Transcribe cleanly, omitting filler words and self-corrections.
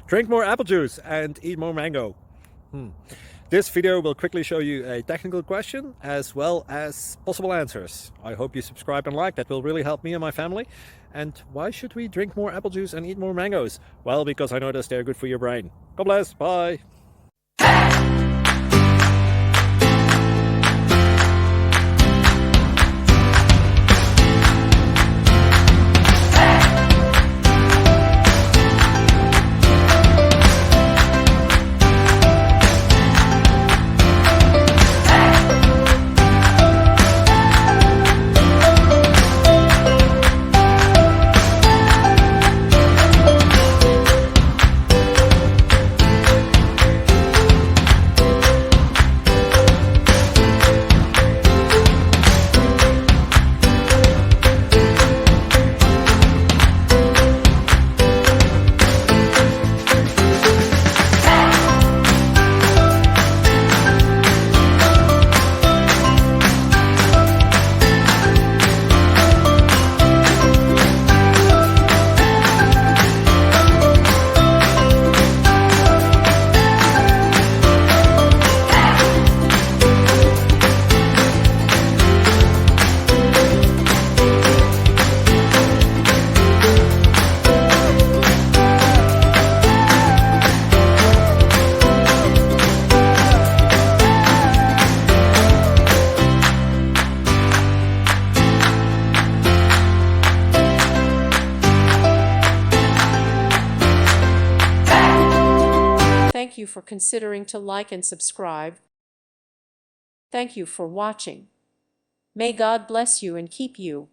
Drink more apple juice and eat more mango. This video will quickly show you a technical question as well as possible answers. I hope you subscribe and like, that will really help me and my family. And why should we drink more apple juice and eat more mangoes? Well, because I noticed they're good for your brain. God bless, bye. Thank you for considering to like and subscribe. Thank you for watching. May God bless you and keep you.